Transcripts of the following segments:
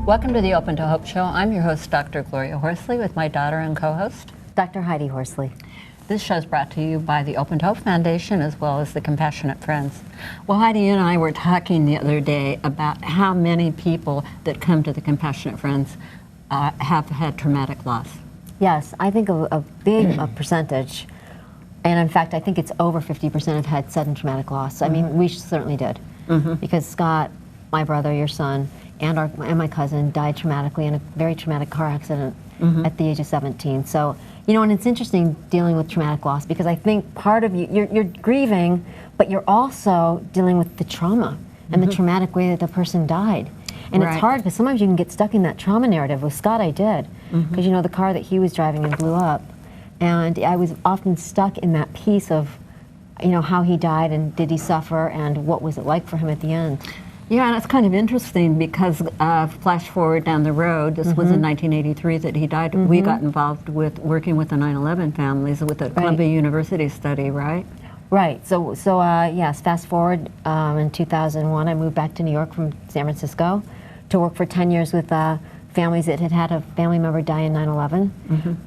Welcome to the Open to Hope Show. I'm your host, Dr. Gloria Horsley, with my daughter and co-host, Dr. Heidi Horsley. This show is brought to you by the Open to Hope Foundation as well as the Compassionate Friends. Well, Heidi, you and I were talking the other day about how many people that come to the Compassionate Friends have had traumatic loss. Yes, I think a big percentage, and in fact, I think it's over 50% have had sudden traumatic loss. I mean, we certainly did, because Scott, my brother, your son, and my cousin died traumatically in a very traumatic car accident at the age of 17. So, you know, and it's interesting dealing with traumatic loss because I think part of you're grieving, but you're also dealing with the trauma and the traumatic way that the person died. And it's hard because sometimes you can get stuck in that trauma narrative. With Scott, I did, because you know the car that he was driving and blew up, and I was often stuck in that piece of, you know, how he died and did he suffer and what was it like for him at the end. Yeah, and it's kind of interesting because flash forward down the road, this was in 1983 that he died. We got involved with working with the 9/11 families with the Columbia University study, right? Right. So yes, fast forward in 2001, I moved back to New York from San Francisco to work for 10 years with families that had had a family member die in 9/11.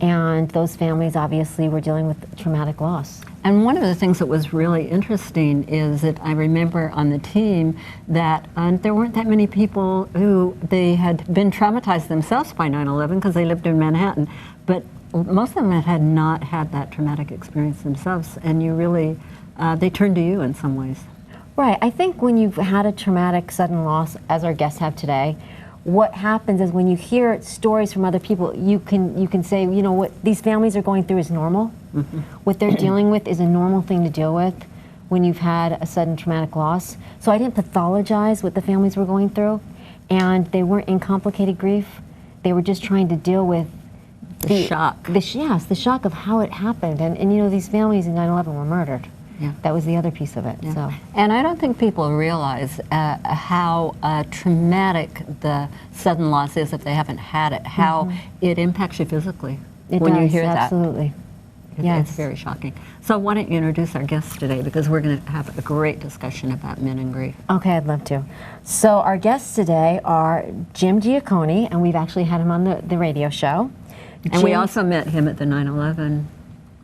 And those families obviously were dealing with traumatic loss. And one of the things that was really interesting is that I remember on the team that there weren't that many people who they had been traumatized themselves by 9/11 because they lived in Manhattan, but most of them had not had that traumatic experience themselves, and you really, they turned to you in some ways. Right. I think when you've had a traumatic sudden loss, as our guests have today, what happens is when you hear stories from other people, you can say, you know, what these families are going through is normal. What they're dealing with is a normal thing to deal with when you've had a sudden traumatic loss. So I didn't pathologize what the families were going through, and they weren't in complicated grief. They were just trying to deal with the shock. The shock of how it happened. And you know, these families in 9/11 were murdered. Yeah. That was the other piece of it. Yeah. So. And I don't think people realize how traumatic the sudden loss is if they haven't had it, how it impacts you physically when you hear that. Absolutely. Yes. It's very shocking. So why don't you introduce our guests today, because we're going to have a great discussion about men and grief. Okay, I'd love to. So our guests today are Jim Giaccone, and we've actually had him on the radio show. And we also met him at the 9/11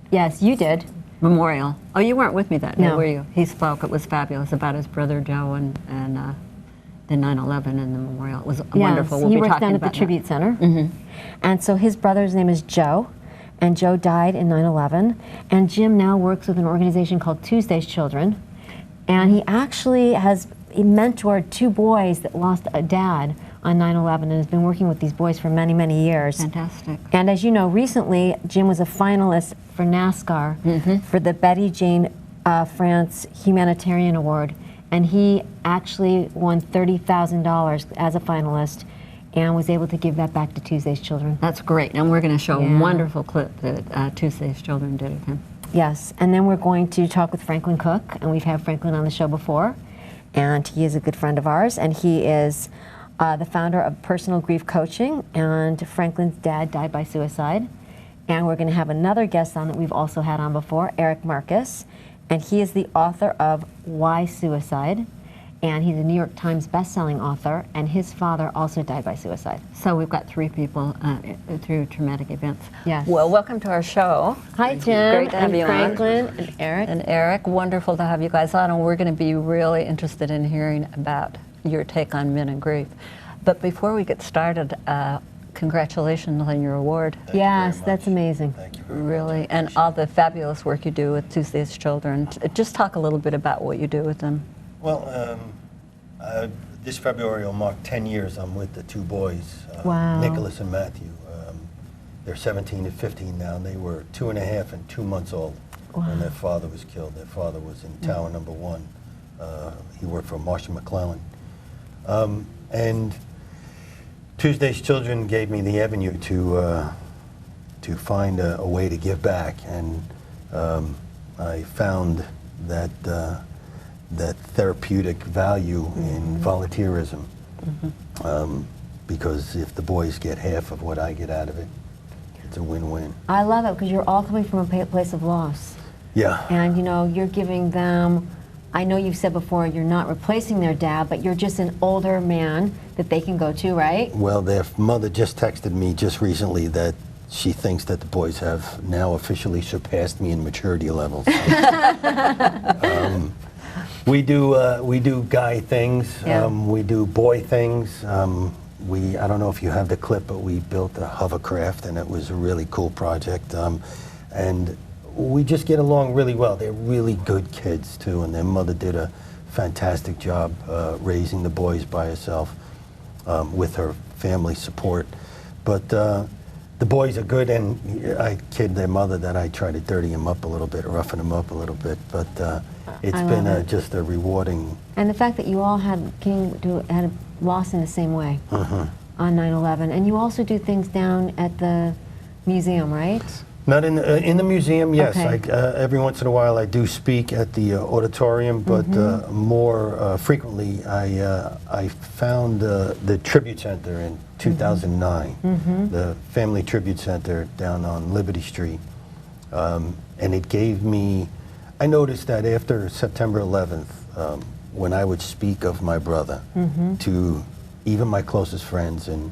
Yes, you did. Memorial. Oh, you weren't with me that day, No. were you? He spoke. It was fabulous about his brother Joe and the 9/11 and the memorial. It was wonderful. We'll he be works talking down at about the Tribute Center. And so his brother's name is Joe, and Joe died in 9/11. And Jim now works with an organization called Tuesday's Children, and he actually he mentored two boys that lost a dad on 9/11 and has been working with these boys for many, many years. Fantastic. And as you know, recently Jim was a finalist for NASCAR for the Betty Jane France Humanitarian Award, and he actually won $30,000 as a finalist and was able to give that back to Tuesday's Children. That's great, and we're going to show a wonderful clip that Tuesday's Children did of him. Yes, and then we're going to talk with Franklin Cook, and we've had Franklin on the show before, and he is a good friend of ours, and he is the founder of Personal Grief Coaching, and Franklin's dad died by suicide. And we're going to have another guest on that we've also had on before, Eric Marcus, and he is the author of Why Suicide, and he's a New York Times best-selling author, and his father also died by suicide. So we've got three people through traumatic events. Yes. Well, welcome to our show. Hi, Jim. Great to have and you Franklin on. and Eric. And Eric, wonderful to have you guys on, and we're going to be really interested in hearing about your take on men and grief. But before we get started, congratulations on your award. Yes, that's amazing. Thank you. Really, and all the fabulous work you do with Tuesday's Children. Just talk a little bit about what you do with them. Well, this February will mark 10 years I'm with the two boys, Wow. Nicholas and Matthew. They're 17 and 15 now, and they were 2.5 and 2 months old when their father was killed. Their father was in Tower Number 1. He worked for Marshall McClellan. And Tuesday's Children gave me the avenue to find a way to give back, and I found that that therapeutic value in volunteerism, because if the boys get half of what I get out of it, it's a win-win. I love it because you're all coming from a place of loss. Yeah. And you know, you're giving them I know you've said before you're not replacing their dad, but you're just an older man that they can go to, right? Well, their mother just texted me just recently that she thinks that the boys have now officially surpassed me in maturity levels. We do guy things. Yeah. We do boy things. I don't know if you have the clip, but we built a hovercraft, and it was a really cool project. And we just get along really well. They're really good kids too, and their mother did a fantastic job raising the boys by herself with her family support. But the boys are good, and I kid their mother that I try to dirty them up a little bit, roughen them up a little bit. But it's been just a rewarding. And the fact that you all had a loss in the same way on 9/11, and you also do things down at the museum, right? Not in the museum, yes. Okay. Every once in a while I do speak at the auditorium, but more frequently I found the Tribute Center in 2009, the Family Tribute Center down on Liberty Street. And it gave me, I noticed that after September 11th, when I would speak of my brother to even my closest friends, and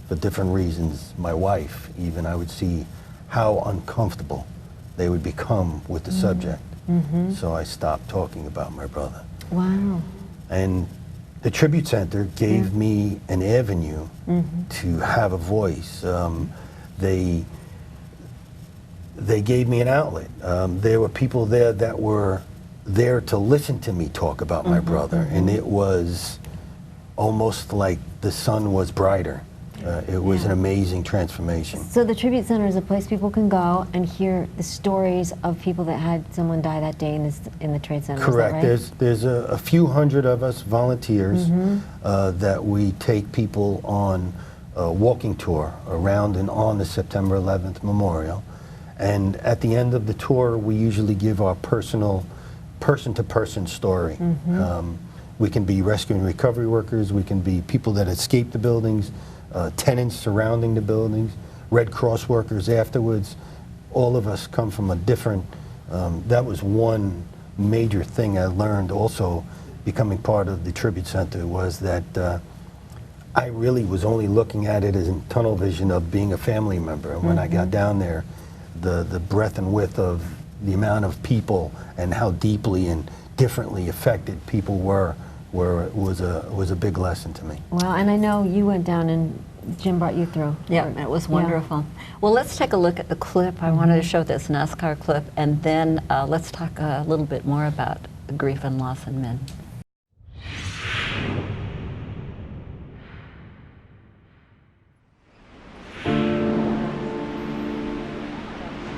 for different reasons, my wife even, I would see how uncomfortable they would become with the subject. So I stopped talking about my brother. Wow. And the Tribute Center gave me an avenue to have a voice. They gave me an outlet. There were people there that were there to listen to me talk about my brother, and it was almost like the sun was brighter. It was an amazing transformation. So the Tribute Center is a place people can go and hear the stories of people that had someone die that day in the Trade Center. Correct. Is that right? There's a few hundred of us volunteers that we take people on a walking tour around and on the September 11th Memorial. And at the end of the tour, we usually give our personal person-to-person story. We can be rescue and recovery workers, we can be people that escaped the buildings, tenants surrounding the buildings, Red Cross workers afterwards. All of us come from a different, that was one major thing I learned also becoming part of the Tribute Center, was that I really was only looking at it as in tunnel vision of being a family member. And when I got down there, the breadth and width of the amount of people and how deeply and differently affected people was a big lesson to me. Well, and I know you went down and Jim brought you through. Yeah, it was wonderful. Well, let's take a look at the clip. I wanted to show this NASCAR clip, and then let's talk a little bit more about grief and loss in men.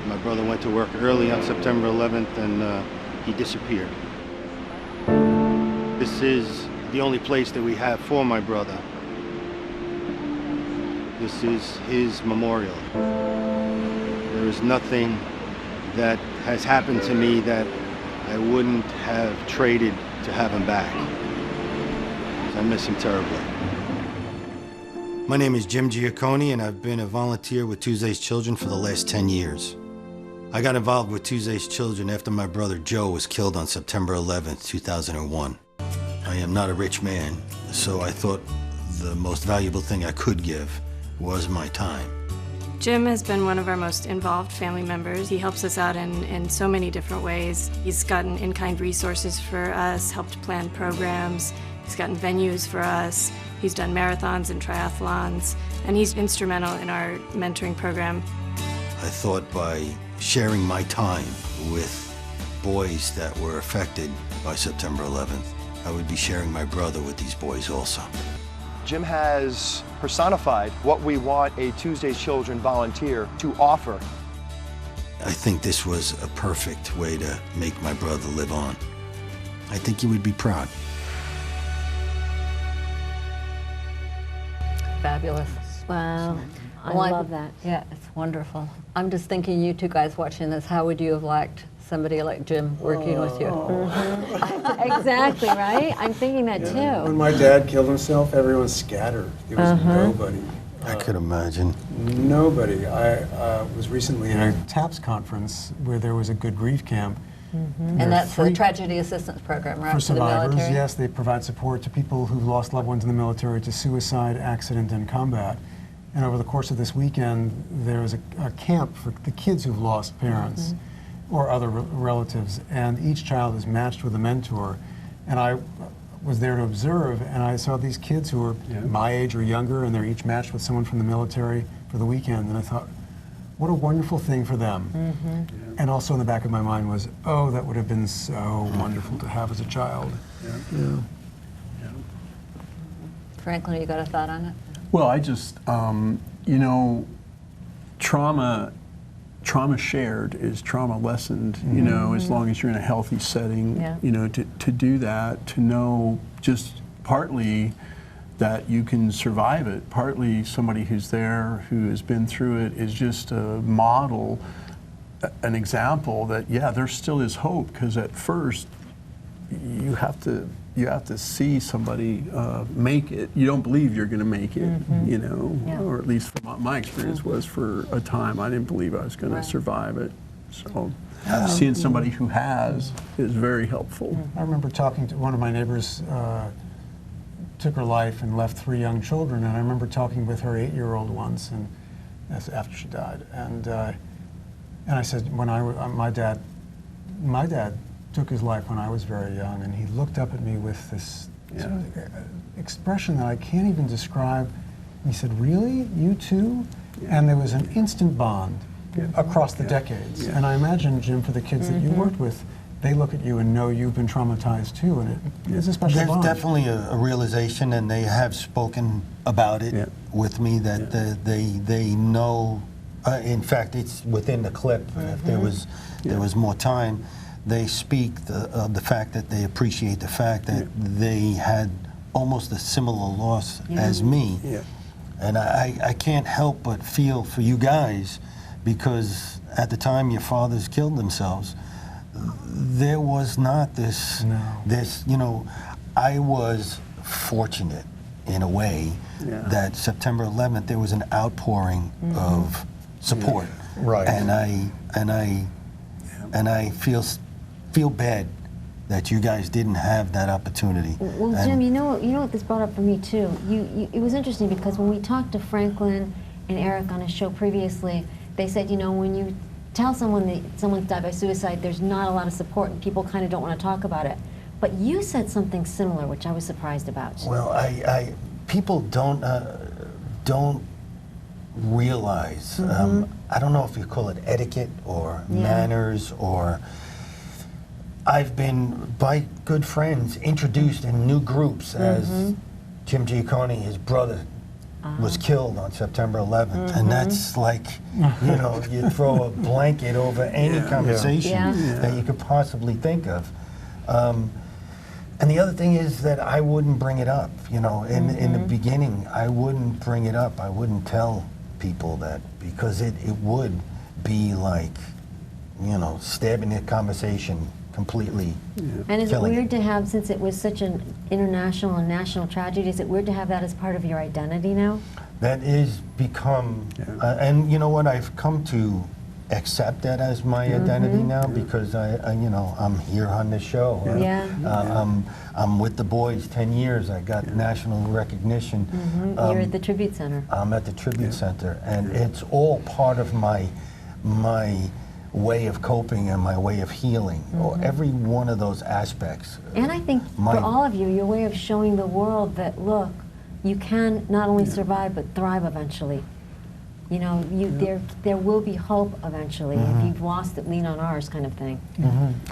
My brother went to work early on September 11th, and he disappeared. This is the only place that we have for my brother. This is his memorial. There is nothing that has happened to me that I wouldn't have traded to have him back. I miss him terribly. My name is Jim Giaccone, and I've been a volunteer with Tuesday's Children for the last 10 years. I got involved with Tuesday's Children after my brother Joe was killed on September 11th, 2001. I am not a rich man, so I thought the most valuable thing I could give was my time. Jim has been one of our most involved family members. He helps us out in so many different ways. He's gotten in-kind resources for us, helped plan programs, he's gotten venues for us, he's done marathons and triathlons, and he's instrumental in our mentoring program. I thought by sharing my time with boys that were affected by September 11th, I would be sharing my brother with these boys also. Jim has personified what we want a Tuesday's Children volunteer to offer. I think this was a perfect way to make my brother live on. I think he would be proud. Fabulous. Wow. I Well, love that. Yeah, it's wonderful. I'm just thinking, you two guys watching this, how would you have liked somebody like Jim working with you? Exactly, right? I'm thinking that When too. my dad killed himself, everyone scattered. There was nobody. I could imagine. Nobody. I was recently at a TAPS conference where there was a good grief camp, And that's the Tragedy Assistance Program, right? For survivors, the military? yes, they provide support to people who've lost loved ones in the military to suicide, accident, and combat. And over the course of this weekend, there was a camp for the kids who've lost parents or other relatives, and each child is matched with a mentor. And I was there to observe, and I saw these kids who were my age or younger, and they're each matched with someone from the military for the weekend, and I thought, what a wonderful thing for them. And also in the back of my mind was, oh, that would have been so wonderful to have as a child. Franklin, you got a thought on it? Well, I just, you know, trauma shared is trauma lessened, you know, as long as you're in a healthy setting, you know, to do that, to know just partly that you can survive it, partly somebody who's there, who has been through it, is just a model, an example that, yeah, there still is hope, because at first you have to see somebody make it. You don't believe you're going to make it, you know, or at least from my experience was for a time. I didn't believe I was going to survive it. So seeing somebody who has is very helpful. I remember talking to one of my neighbors, took her life and left 3 young children, and I remember talking with her 8-year-old once, and that's after she died, and I said, when my dad took his life when I was very young, and he looked up at me with this sort of expression that I can't even describe. And he said, "Really? You too?" And there was an instant bond across the decades. And I imagine, Jim, for the kids that you worked with, they look at you and know you've been traumatized too, and it's a special There's bond. definitely a realization, and they have spoken about it with me, that they know. In fact, it's within the clip. If there was more time, they speak of the fact that they appreciate the fact that they had almost a similar loss as me, and I can't help but feel for you guys, because at the time your fathers killed themselves, there was not this, you know, I was fortunate in a way that September 11th there was an outpouring of support, and I feel bad that you guys didn't have that opportunity. Well, Jim, you know what this brought up for me too. It was interesting because when we talked to Franklin and Eric on a show previously, they said, you know, when you tell someone that someone's died by suicide, there's not a lot of support and people kind of don't want to talk about it. But you said something similar, which I was surprised about. Well, people don't realize. I don't know if you call it etiquette or manners, or I've been, by good friends, introduced in new groups as Jim Giaccone, his brother, was killed on September 11th, and that's like, you know, you throw a blanket over any conversation that you could possibly think of. And the other thing is that I wouldn't bring it up, you know, in the beginning, I wouldn't bring it up. I wouldn't tell people that, because it would be like, you know, stabbing the conversation completely. And is it weird to have, since it was such an international and national tragedy, is it weird to have that as part of your identity now? That is become, and you know what, I've come to accept that as my identity now, because I you know, I'm here on this show. I'm with the boys 10 years. I got national recognition. You're at the Tribute Center. I'm at the Tribute Center, and it's all part of my way of coping and my way of healing, or every one of those aspects. And I think for all of you, your way of showing the world that, look, you can not only survive but thrive eventually. You know, there will be hope eventually. If you've lost it, lean on ours, kind of thing.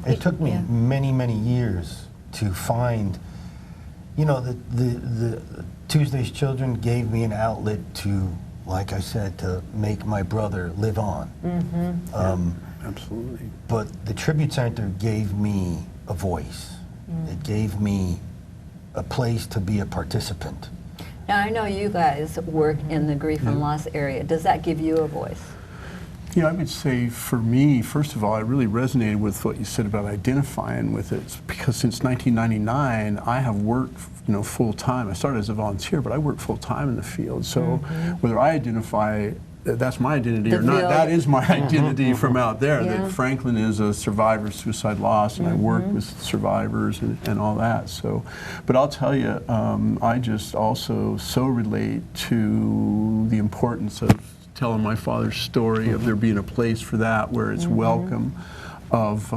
It took me many years to find, you know, the Tuesday's Children gave me an outlet to, like I said, to make my brother live on. Absolutely. But the Tribute Center gave me a voice. It gave me a place to be a participant. Now, I know you guys work in the grief and loss area. Does that give you a voice? Yeah, I would say for me, first of all, I really resonated with what you said about identifying with it, because since 1999, I have worked, you know, full time. I started as a volunteer, but I worked full time in the field. So whether I identify that's my identity The or not. real- That is my identity from out there. Yeah. That Franklin is a survivor of suicide loss, and I work with survivors and all that. So, but I'll tell you, I just also so relate to the importance of telling my father's story, of there being a place for that where it's welcome, of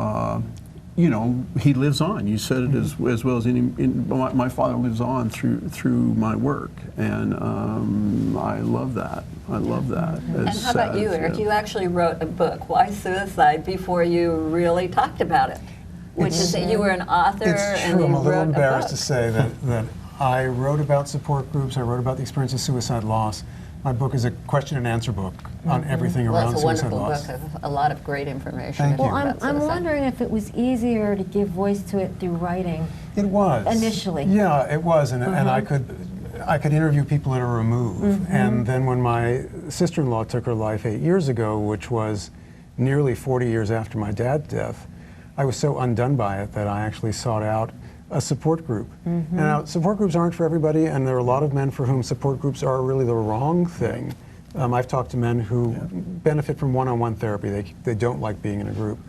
you know, he lives on. You said it as well as any. My father lives on through my work, and I love that. I love that. And how about you, Eric? Yeah. You actually wrote a book, Why Suicide, before you really talked about it, which is that you were an author It's and true. you I'm a little wrote embarrassed a to book. say that I wrote about support groups. I wrote about the experience of suicide loss. My book is a question and answer book on everything Well, around it's a suicide wonderful loss. book of a lot of great information. Thank you. Well, about I'm suicide. wondering if it was easier to give voice to it through writing. It was Initially. Yeah, it was, and I could interview people at a remove. And then when my sister-in-law took her life 8 years ago, which was nearly 40 years after my dad's death, I was so undone by it that I actually sought out a support group. Now, support groups aren't for everybody, and there are a lot of men for whom support groups are really the wrong thing. I've talked to men who benefit from one-on-one therapy. They don't like being in a group.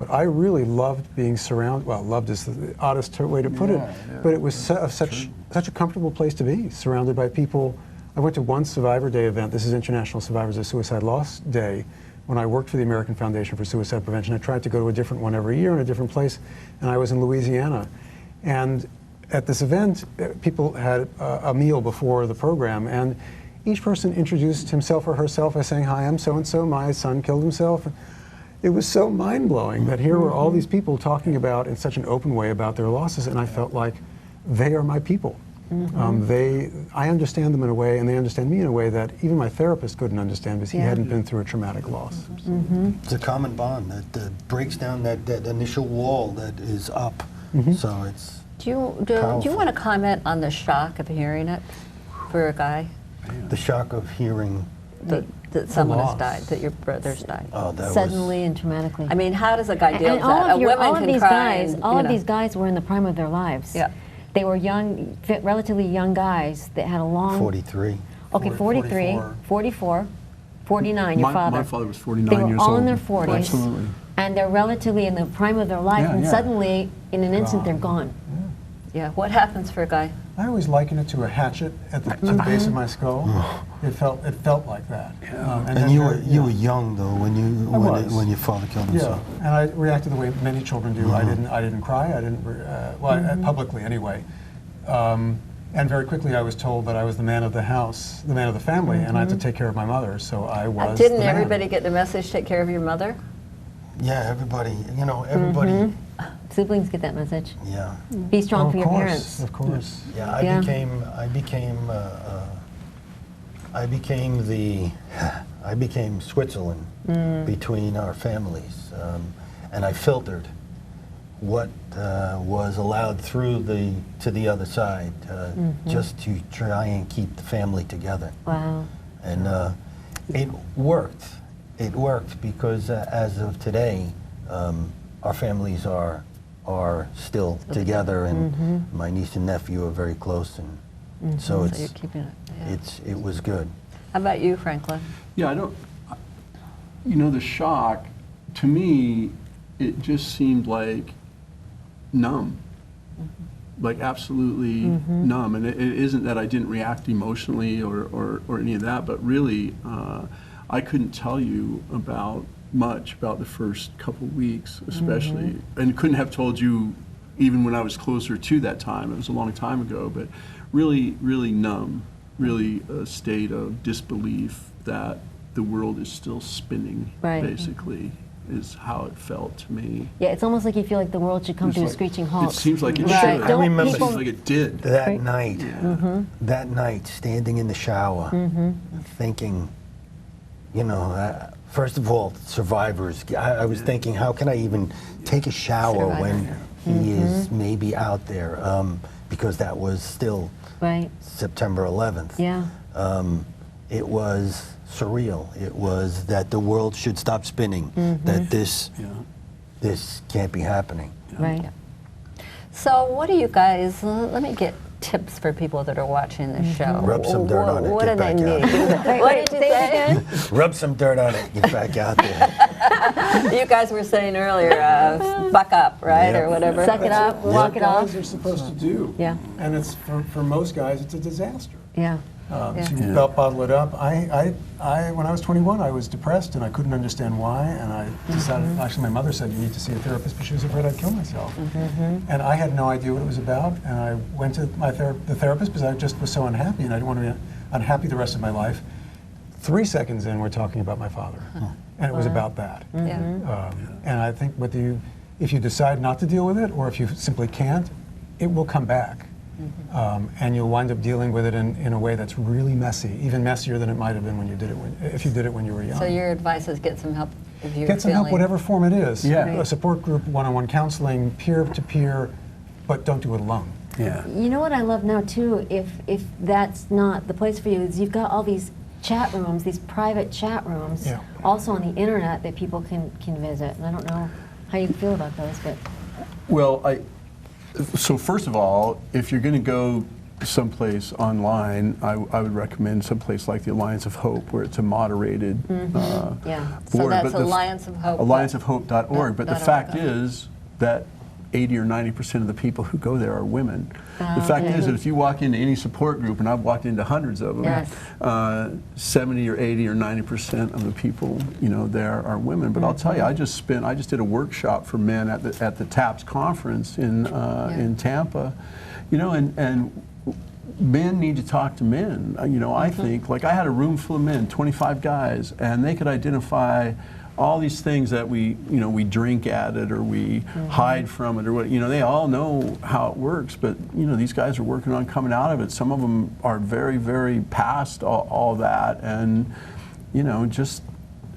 But I really loved being surrounded, well, loved is the oddest way to put it, but it was such a comfortable place to be, surrounded by people. I went to one Survivor Day event. This is International Survivors of Suicide Loss Day. When I worked for the American Foundation for Suicide Prevention, I tried to go to a different one every year in a different place, and I was in Louisiana. And at this event, people had a meal before the program, and each person introduced himself or herself by saying, "Hi, I'm so-and-so, my son killed himself." It was so mind-blowing that here were all these people talking about, in such an open way, about their losses, and I felt like they are my people. I understand them in a way, and they understand me in a way that even my therapist couldn't understand because he hadn't been through a traumatic loss. It's a common bond that breaks down that initial wall that is up. So it's Do you want to comment on the shock of hearing it for a guy? the shock of hearing. That someone has loss. died, that your brother's died. Oh, that Suddenly and traumatically. I mean, how does a guy deal with that? all of can these cry guys, and, all you of know. these guys were in the prime of their lives. Yeah. They were young, relatively young guys that had a long. 43. Okay, 43, 44, 49. Your father. My father was 49 They were years all old. in their 40s. Absolutely. And they're relatively in the prime of their life, Yeah, and yeah. suddenly, in an instant, they're gone. Yeah. What happens for a guy? I always liken it to a hatchet at the, to the base of my skull. It felt like that. And then you were young though when your father killed Yeah, himself. and I reacted the way many children do. I didn't cry. I didn't publicly anyway. And very quickly I was told that I was the man of the house, the man of the family, and I had to take care of my mother. So I was. Didn't the man. everybody get the message, take care of your mother? Yeah, everybody. Everybody. Siblings get that message. Yeah. Be strong Of for your course, parents. Of course. Yeah, Yeah. I became Switzerland between our families, and I filtered what was allowed through to the other side, just to try and keep the family together. Wow. And it worked. It worked because as of today, our families are still together, and my niece and nephew are very close, and so So you're keeping it. Yeah. it was good. How about you, Franklin? Yeah, the shock, to me, it just seemed like numb. Like absolutely numb. And it isn't that I didn't react emotionally or any of that, but really, I couldn't tell you much about the first couple weeks, especially, and couldn't have told you even when I was closer to that time. It was a long time ago, but really, really numb, really a state of disbelief that the world is still spinning, Right. basically, is how it felt to me. Yeah, it's almost like you feel like the world should come It's to a like- screeching halt. It seems like it Right. should. Don't I remember- It people- seems like it did. That Right. night, that night, standing in the shower, thinking, first of all, survivors. I was thinking, how can I even take a shower when he is maybe out there? Because that was still Right. September 11th. Yeah. It was surreal. It was that the world should stop spinning, that this can't be happening. Right. So what do you guys, let me get tips for people that are watching this show? Rub some dirt on it, What get do they back need? out. What did you say? Rub some dirt on it, get back out there. You guys were saying earlier, buck up, right, Yep. or whatever. Suck it up, walk it off. Guys are supposed to do. Yeah. And it's for most guys, it's a disaster. Yeah. So you bottle it up. I when I was 21, I was depressed and I couldn't understand why. And I decided. Actually, my mother said you need to see a therapist, but she was afraid I'd kill myself. And I had no idea what it was about. And I went to the therapist because I just was so unhappy, and I didn't want to be unhappy the rest of my life. 3 seconds in, we're talking about my father, and it was about that. And I think if you decide not to deal with it, or if you simply can't, it will come back. And you'll wind up dealing with it in a way that's really messy, even messier than it might have been when you did it if you did it when you were young. So your advice is get some help if you're Get some help, whatever form it is. Yeah. A support group, one-on-one counseling, peer-to-peer, but don't do it alone. Yeah. You know what I love now too, if that's not the place for you, is you've got all these chat rooms, these private chat rooms, also on the internet that people can visit. And I don't know how you feel about those, but Well, so first of all, if you're going to go someplace online, I would recommend someplace like the Alliance of Hope, where it's a moderated yeah. So board. that's But Alliance of Hope. allianceofhope.org. But the .org. fact is that 80 or 90% of the people who go there are women. The fact is that if you walk into any support group, and I've walked into hundreds of them, Yes. 70 or 80 or 90% of the people there are women. But I'll tell you, I just did a workshop for men at the TAPS conference in Tampa, and men need to talk to men. I think, like, I had a room full of men, 25 guys, and they could identify all these things that we drink at it, or we hide from it, or what, they all know how it works, but these guys are working on coming out of it. Some of them are very, very past all that, and just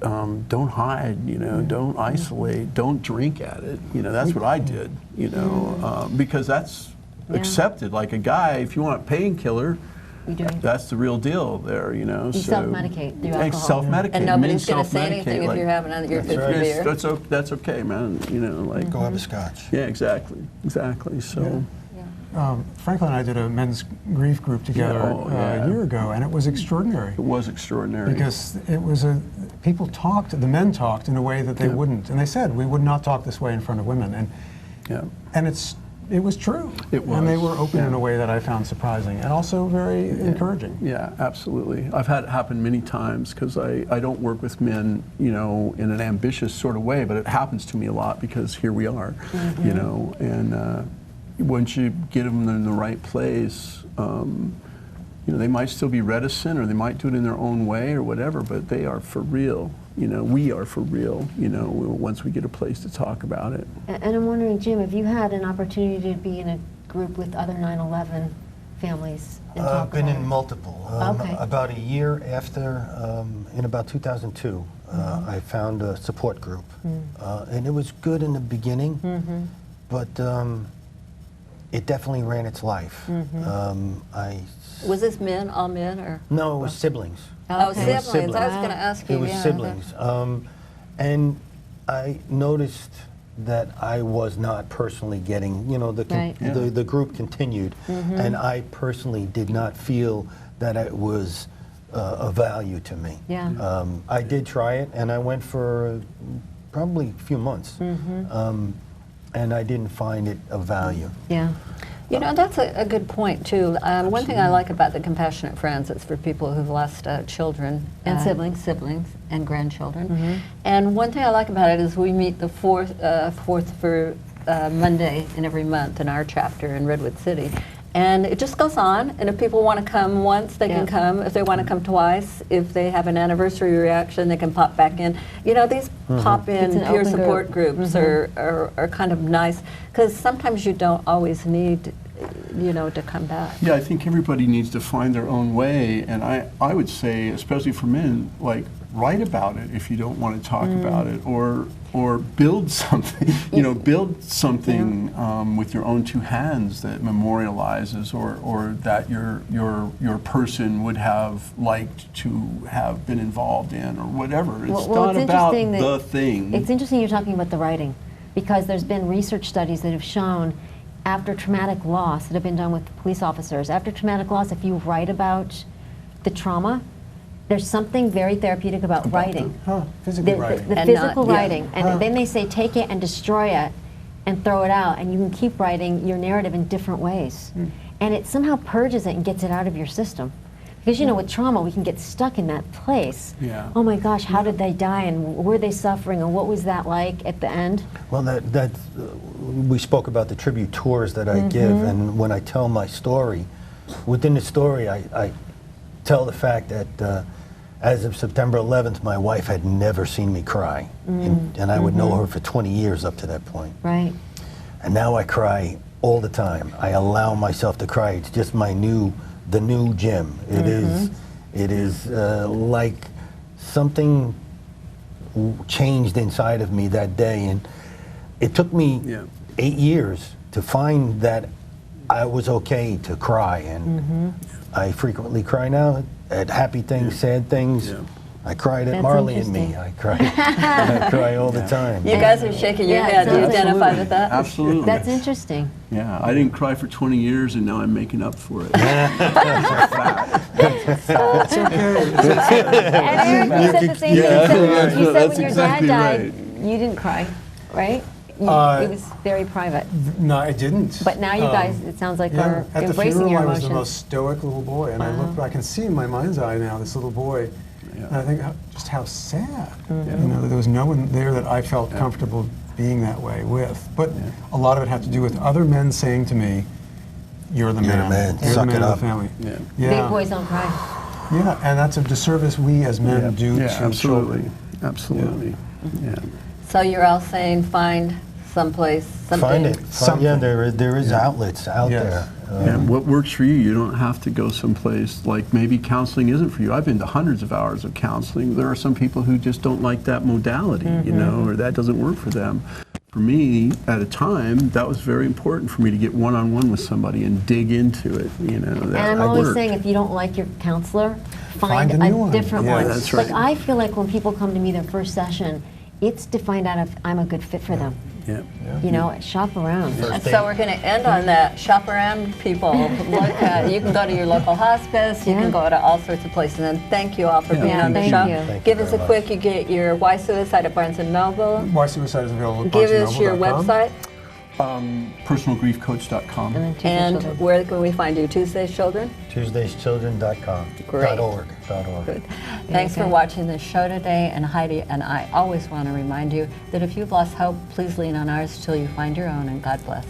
don't hide, don't isolate, don't drink at it. That's what I did, because that's accepted. Like a guy, if you want a painkiller, that's the real deal there, You so self-medicate through alcohol. Self-medicate. And nobody's going to say Men anything if you're having your fifth right. beer. That's okay, man. Like Go have a scotch. yeah, exactly. So Franklin and I did a men's grief group together a year ago, and it was extraordinary. it was extraordinary. Because it was the men talked in a way that they wouldn't. And they said, we would not talk this way in front of women. And it was true. It was. And they were open in a way that I found surprising and also very encouraging. Yeah, absolutely. I've had it happen many times because I don't work with men, in an ambitious sort of way, but it happens to me a lot because here we are, and once you get them in the right place, they might still be reticent, or they might do it in their own way or whatever, but they are for real. We are for real, once we get a place to talk about it. And I'm wondering, Jim, have you had an opportunity to be in a group with other 9/11 families and talk I've been about in it? multiple. Okay. About a year after, in about 2002, I found a support group. And it was good in the beginning, but it definitely ran its life. Was this men, all men, or? No, it was siblings. Oh, Okay. siblings. I was going to ask you. It was siblings. And I noticed that I was not personally getting, the group continued, and I personally did not feel that it was of value to me. Yeah. I did try it, and I went for probably a few months, and I didn't find it of value. Yeah. That's a good point, too. One thing I like about the Compassionate Friends, it's for people who've lost children. And siblings and grandchildren. And one thing I like about it is we meet the fourth for Monday in every month in our chapter in Redwood City. And it just goes on, and if people want to come once, they can come. If they want to come twice, if they have an anniversary reaction, they can pop back in. These pop-in an peer open support group. groups are kind of nice, because sometimes you don't always need, to come back. Yeah, I think everybody needs to find their own way, and I would say, especially for men, like, write about it if you don't want to talk about it, or build something, build something with your own two hands that memorializes, or that your person would have liked to have been involved in, or whatever. It's not about the thing. It's interesting you're talking about the writing, because there's been research studies that have shown after traumatic loss that have been done with police officers. After traumatic loss, if you write about the trauma, there's something very therapeutic about writing. Physical writing. The And physical not- yeah. writing. And then they say take it and destroy it and throw it out, and you can keep writing your narrative in different ways. And it somehow purges it and gets it out of your system. Because you know, with trauma, we can get stuck in that place. Yeah. Oh my gosh, how did they die, and were they suffering, and what was that like at the end? Well, we spoke about the tribute tours that I give, and when I tell my story, within the story, I tell the fact that as of September 11th, my wife had never seen me cry, and I would know her for 20 years up to that point. Right. And now I cry all the time. I allow myself to cry. It's just the new Jim. It is like something changed inside of me that day, and it took me 8 years to find that I was okay to cry, and I frequently cry now at happy things, sad things. Yeah. I cried at That's Marley and Me. interesting. I cry all the time. You guys are shaking your Yeah, head. Do you absolutely. identify with that? Absolutely. That's interesting. Yeah, I didn't cry for 20 years, and now I'm making up for it. And Eric, you said the same thing. You said that's when your exactly dad died, right. you didn't cry, right? It was very private. No, I didn't. But now you guys, it sounds like, are at the embracing funeral, your I was emotions. the most stoic little boy, and I can see in my mind's eye now this little boy, and I think just how sad. You know, there was no one there that I felt comfortable being that way with. But a lot of it had to do with other men saying to me, "You're the You're man. the man. You're Suck the it man up." of the family." Big boys don't cry. Yeah, and that's a disservice we as men do Yeah, to absolutely. children. Absolutely. Yeah. So you're all saying find someplace, something. Find it. Something. Yeah, there is outlets out Yes. there. And what works for you, you don't have to go someplace like maybe counseling isn't for you. I've been to hundreds of hours of counseling. There are some people who just don't like that modality, you know, or that doesn't work for them. For me, at a time, that was very important for me to get one-on-one with somebody and dig into it, you know. And That I'm always worked. saying, if you don't like your counselor, Find find a a new one. different Yeah, one. that's Like, right. I feel like when people come to me their first session, it's to find out if I'm a good fit for them. Yeah. You know, shop around. And so we're going to end on that. Shop around, people. Look, you can go to your local hospice. You Yeah. can go to all sorts of places. And thank you all for being Yeah, on the thank show. you. Thank Give you us a very quick. You get your Why Suicide at Barnes and Noble. Why Suicide is available at Give us your barnesandnoble.com. website. Personalgriefcoach.com. And then teach your And children. where can we find you? Tuesday's Children? TuesdaysChildren.com. Great. .org. Good. Thanks for good. watching this show today. And Heidi and I always want to remind you that if you've lost hope, please lean on ours till you find your own. And God bless.